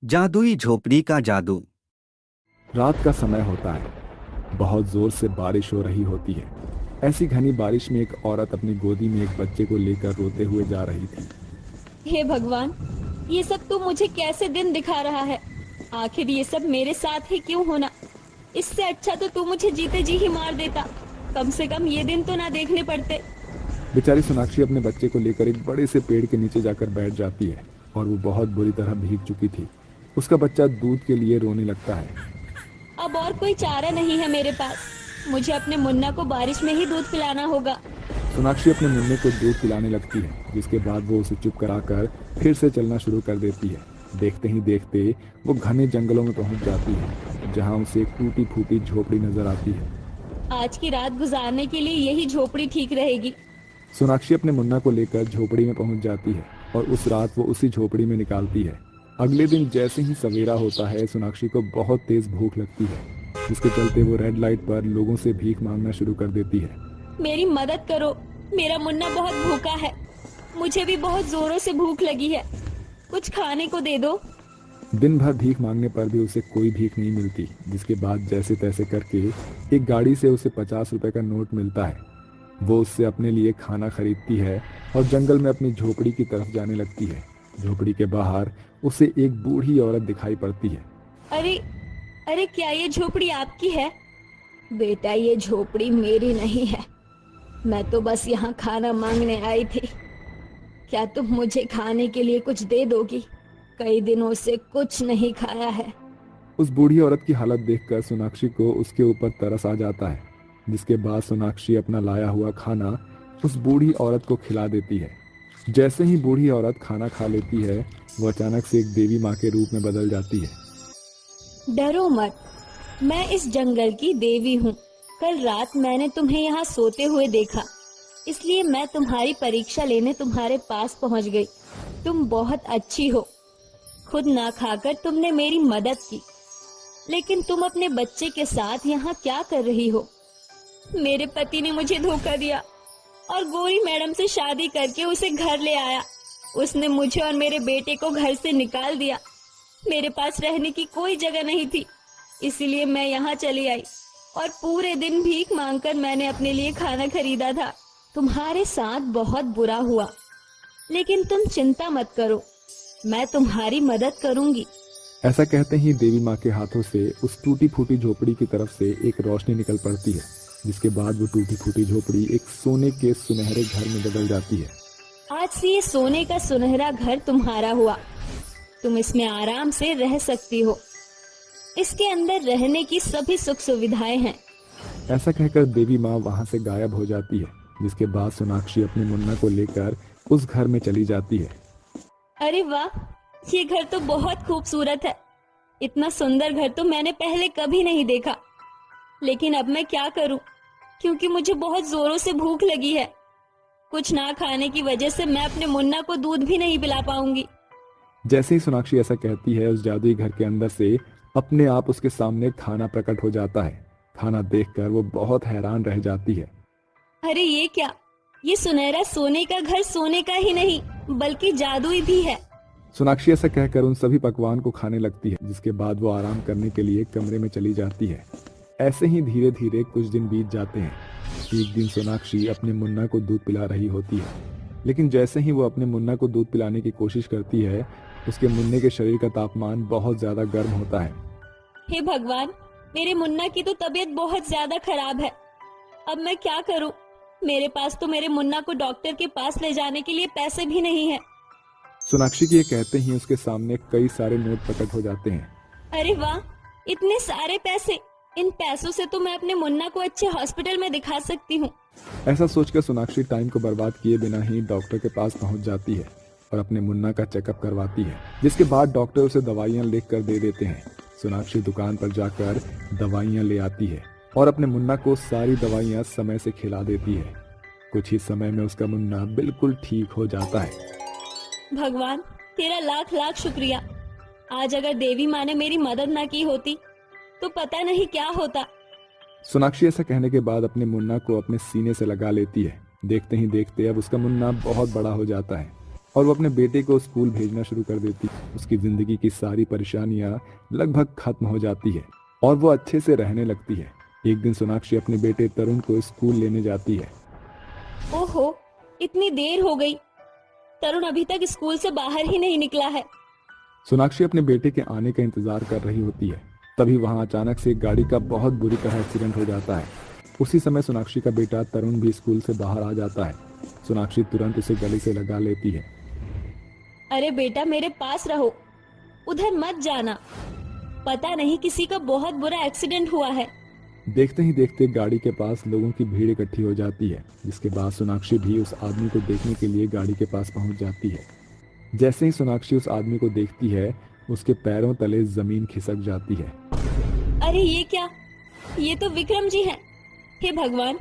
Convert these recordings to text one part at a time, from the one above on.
जादुई झोपड़ी का जादू। रात का समय होता है। बहुत जोर से बारिश हो रही होती है। ऐसी घनी बारिश में एक औरत अपनी गोदी में एक बच्चे को लेकर रोते हुए जा रही थी। हे भगवान, ये सब तू मुझे कैसे दिन दिखा रहा है। आखिर ये सब मेरे साथ ही क्यों होना। इससे अच्छा तो तू मुझे जीते जी ही मार देता। कम से कम ये दिन तो ना देखने पड़ते। बेचारी सोनाक्षी अपने बच्चे को लेकर एक बड़े से पेड़ के नीचे जाकर बैठ जाती है और वो बहुत बुरी तरह भीग चुकी थी। उसका बच्चा दूध के लिए रोने लगता है। अब और कोई चारा नहीं है मेरे पास। मुझे अपने मुन्ना को बारिश में ही दूध पिलाना होगा। सोनाक्षी अपने मुन्ने को दूध पिलाने लगती है, जिसके बाद वो उसे चुप कराकर फिर से चलना शुरू कर देती है। देखते ही देखते वो घने जंगलों में पहुंच जाती है, जहां उसे एक टूटी फूटी झोपड़ी नजर आती है। आज की रात गुजारने के लिए यही झोपड़ी ठीक रहेगी। सोनाक्षी अपने मुन्ना को लेकर झोपड़ी में पहुंच जाती है और उस रात वो उसी झोपड़ी में निकालती है। अगले दिन जैसे ही सवेरा होता है, सोनाक्षी को बहुत तेज भूख लगती है, जिसके चलते वो रेड लाइट पर लोगों से भीख मांगना शुरू कर देती है। मेरी मदद करो, मेरा मुन्ना बहुत भूखा है। मुझे भी बहुत जोरों से भूख लगी है। कुछ खाने को दे दो। दिन भर भीख मांगने पर भी उसे कोई भीख नहीं मिलती, जिसके बाद जैसे तैसे करके एक गाड़ी से उसे 50 रुपए का नोट मिलता है। वो उससे अपने लिए खाना खरीदती है और जंगल में अपनी झोपड़ी की तरफ जाने लगती है। झोपड़ी के बाहर उसे एक बूढ़ी औरत दिखाई पड़ती है। अरे अरे, क्या ये झोपड़ी आपकी है? बेटा, ये झोपड़ी मेरी नहीं है। मैं तो बस यहाँ खाना मांगने आई थी। क्या तुम मुझे खाने के लिए कुछ दे दोगी? कई दिनों से कुछ नहीं खाया है। उस बूढ़ी औरत की हालत देखकर सोनाक्षी को उसके ऊपर तरस आ जाता है, जिसके बाद सोनाक्षी अपना लाया हुआ खाना उस बूढ़ी औरत को खिला देती है। जैसे ही बूढ़ी औरत खाना खा लेती है, वो अचानक से एक देवी माँ के रूप में बदल जाती है। डरो मत, मैं इस जंगल की देवी हूँ। कल रात मैंने तुम्हें यहाँ सोते हुए देखा, इसलिए मैं तुम्हारी परीक्षा लेने तुम्हारे पास पहुँच गई। तुम बहुत अच्छी हो। खुद ना खाकर तुमने मेरी मदद की, लेकिन तुम अपने बच्चे के साथ यहाँ क्या कर रही हो? मेरे पति ने मुझे धोखा दिया और गौरी मैडम से शादी करके उसे घर ले आया। उसने मुझे और मेरे बेटे को घर से निकाल दिया। मेरे पास रहने की कोई जगह नहीं थी, इसीलिए मैं यहाँ चली आई और पूरे दिन भीख मांगकर मैंने अपने लिए खाना खरीदा था। तुम्हारे साथ बहुत बुरा हुआ, लेकिन तुम चिंता मत करो, मैं तुम्हारी मदद करूंगी। ऐसा कहते ही देवी माँ के हाथों से उस टूटी फूटी झोपड़ी की तरफ से एक रोशनी निकल पड़ती है, जिसके बाद वो टूटी फूटी झोपड़ी एक सोने के सुनहरे घर में बदल जाती है। आज से ये सोने का सुनहरा घर तुम्हारा हुआ। तुम इसमें आराम से रह सकती हो। इसके अंदर रहने की सभी सुख सुविधाएं हैं। ऐसा कहकर देवी माँ वहां से गायब हो जाती है, जिसके बाद सोनाक्षी अपने मुन्ना को लेकर उस घर में चली जाती है। अरे वाह, ये घर तो बहुत खूबसूरत है। इतना सुंदर घर तो मैंने पहले कभी नहीं देखा। लेकिन अब मैं क्या करूं, क्योंकि मुझे बहुत जोरों से भूख लगी है। कुछ ना खाने की वजह से मैं अपने मुन्ना को दूध भी नहीं पिला पाऊंगी। जैसे ही सोनाक्षी ऐसा कहती है, उस जादुई घर के अंदर से अपने आप उसके सामने खाना प्रकट हो जाता है। खाना देखकर वो बहुत हैरान रह जाती है। अरे ये क्या? ये सुनहरा सोने का घर सोने का ही नहीं, बल्कि जादुई भी है। सोनाक्षी ऐसा कहकर उन सभी पकवान को खाने लगती है, जिसके बाद वो आराम करने के लिए कमरे में चली जाती है। ऐसे ही धीरे धीरे कुछ दिन बीत जाते हैं। एक दिन सोनाक्षी अपने मुन्ना को दूध पिला रही होती है, लेकिन जैसे ही वो अपने मुन्ना को दूध पिलाने की कोशिश करती है, उसके मुन्ने के शरीर का तापमान बहुत ज्यादा गर्म होता है। हे भगवान, मेरे मुन्ना की तो तबीयत बहुत ज्यादा खराब है। अब मैं क्या करूं? मेरे पास तो मेरे मुन्ना को डॉक्टर के पास ले जाने के लिए पैसे भी नहीं है। सोनाक्षी के ये कहते ही उसके सामने कई सारे नोट प्रकट हो जाते हैं। अरे वाह, इतने सारे पैसे! इन पैसों से तो मैं अपने मुन्ना को अच्छे हॉस्पिटल में दिखा सकती हूँ। ऐसा सोचकर सोनाक्षी टाइम को बर्बाद किए बिना ही डॉक्टर के पास पहुंच जाती है और अपने मुन्ना का चेकअप करवाती है, जिसके बाद डॉक्टर उसे दवाइयां लिख कर दे देते हैं। सोनाक्षी दुकान पर जाकर दवाइयां ले आती है और अपने मुन्ना को सारी दवाइयां समय से खिला देती है। कुछ ही समय में उसका मुन्ना बिल्कुल ठीक हो जाता है। भगवान, तेरा लाख लाख शुक्रिया। आज अगर देवी माँ ने मेरी मदद ना की होती तो पता नहीं क्या होता। सोनाक्षी ऐसा कहने के बाद अपने मुन्ना को अपने सीने से लगा लेती है। देखते ही देखते अब उसका मुन्ना बहुत बड़ा हो जाता है और वो अपने बेटे को स्कूल भेजना शुरू कर देती। उसकी जिंदगी की सारी परेशानियां लगभग खत्म हो जाती है और वो अच्छे से रहने लगती है। एक दिन सोनाक्षी अपने बेटे तरुण को स्कूल लेने जाती है। ओहो, इतनी देर हो गई। तरुण अभी तक स्कूल से बाहर ही नहीं निकला है। सोनाक्षी अपने बेटे के आने का इंतजार कर रही होती है। तभी वहां अचानक से एक गाड़ी का बहुत बुरी तरह एक्सीडेंट हो जाता है। उसी समय सोनाक्षी का बेटा तरुण भी स्कूल से बाहर आ जाता है। सोनाक्षी तुरंत उसे गले से लगा लेती है। अरे बेटा, मेरे पास रहो, उधर मत जाना। पता नहीं किसी का बहुत बुरा एक्सीडेंट हुआ है। देखते ही देखते गाड़ी के पास लोगों की भीड़ इकट्ठी हो जाती है, जिसके बाद सोनाक्षी भी उस आदमी को देखने के लिए गाड़ी के पास पहुंच जाती है। जैसे ही सोनाक्षी उस आदमी को देखती है, उसके पैरों तले जमीन खिसक जाती है। अरे ये क्या? ये तो विक्रम जी हैं। हे भगवान,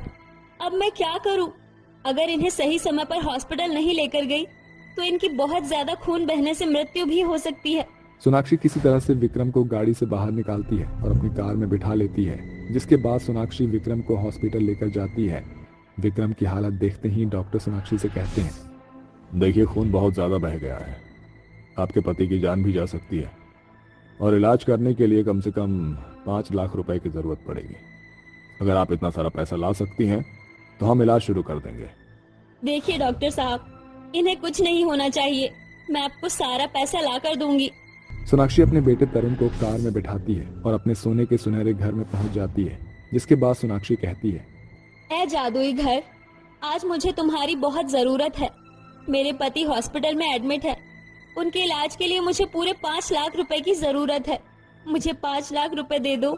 अब मैं क्या करूं? अगर इन्हें सही समय पर हॉस्पिटल नहीं लेकर गई तो इनकी बहुत ज्यादा खून बहने से मृत्यु भी हो सकती है। सोनाक्षी किसी तरह से विक्रम को गाड़ी से बाहर निकालती है और अपनी कार में बिठा लेती है, जिसके बाद सोनाक्षी विक्रम को हॉस्पिटल लेकर जाती है। विक्रम की हालत देखते ही डॉक्टर सोनाक्षी से कहते हैं, देखिए खून बहुत ज्यादा बह गया है, आपके पति की जान भी जा सकती है और इलाज करने के लिए कम से कम 5 लाख रुपए की जरूरत पड़ेगी। अगर आप इतना सारा पैसा ला सकती हैं तो हम इलाज शुरू कर देंगे। देखिए डॉक्टर साहब, इन्हें कुछ नहीं होना चाहिए। मैं आपको सारा पैसा ला कर दूंगी। सोनाक्षी अपने बेटे तरुण को कार में बिठाती है और अपने सोने के सुनहरे घर में पहुंच जाती है, जिसके बाद सोनाक्षी कहती है, ऐ जादुई घर, आज मुझे तुम्हारी बहुत जरूरत है। मेरे पति हॉस्पिटल में एडमिट है। उनके इलाज के लिए मुझे पूरे 5 लाख रुपए की जरूरत है। मुझे 5 लाख रुपए दे दो।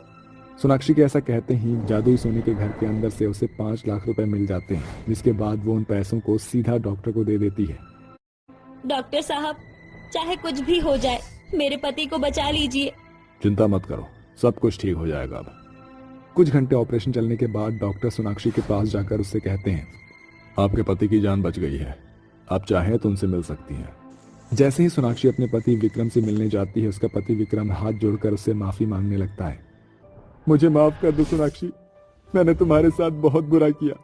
सोनाक्षी के ऐसा कहते ही जादुई सोने के घर के अंदर से उसे 5 लाख रुपए मिल जाते हैं, जिसके बाद वो उन पैसों को सीधा डॉक्टर को दे देती है। डॉक्टर साहब, चाहे कुछ भी हो जाए, मेरे पति को बचा लीजिए। चिंता मत करो, सब कुछ ठीक हो जाएगा। अब कुछ घंटे ऑपरेशन चलने के बाद डॉक्टर सोनाक्षी के पास जाकर उससे कहते हैं, आपके पति की जान बच गई है, आप चाहें तो उनसे मिल सकती हैं। जैसे ही सोनाक्षी अपने पति विक्रम से मिलने जाती है, उसका पति विक्रम हाथ जोड़कर उससे माफी मांगने लगता है। मुझे माफ कर दो सोनाक्षी, मैंने तुम्हारे साथ बहुत बुरा किया।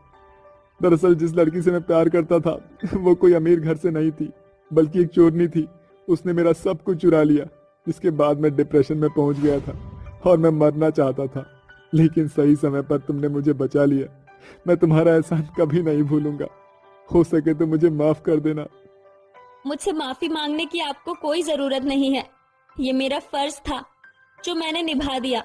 दरअसल जिस लड़की से मैं प्यार करता था वो कोई अमीर घर से नहीं थी, बल्कि एक चोरनी थी। उसने मेरा सब कुछ चुरा लिया, जिसके बाद मैं डिप्रेशन में पहुंच गया था और मैं मरना चाहता था, लेकिन सही समय पर तुमने मुझे बचा लिया। मैं तुम्हारा एहसान कभी नहीं भूलूंगा। हो सके तो मुझे माफ कर देना। मुझसे माफी मांगने की आपको कोई जरूरत नहीं है। ये मेरा फर्ज था जो मैंने निभा दिया,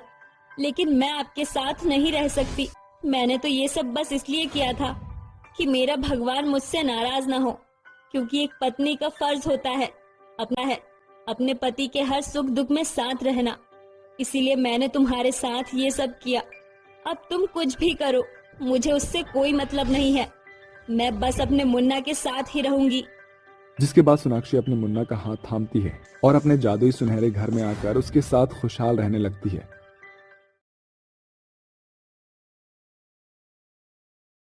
लेकिन मैं आपके साथ नहीं रह सकती। मैंने तो ये सब बस इसलिए किया था कि मेरा भगवान मुझसे नाराज ना हो, क्योंकि एक पत्नी का फर्ज होता है अपने पति के हर सुख दुख में साथ रहना। इसीलिए मैंने तुम्हारे साथ ये सब किया। अब तुम कुछ भी करो, मुझे उससे कोई मतलब नहीं है। मैं बस अपने मुन्ना के साथ ही रहूंगी। जिसके बाद सोनाक्षी अपने मुन्ना का हाथ थामती है और अपने जादुई सुनहरे घर में आकर उसके साथ खुशहाल रहने लगती है।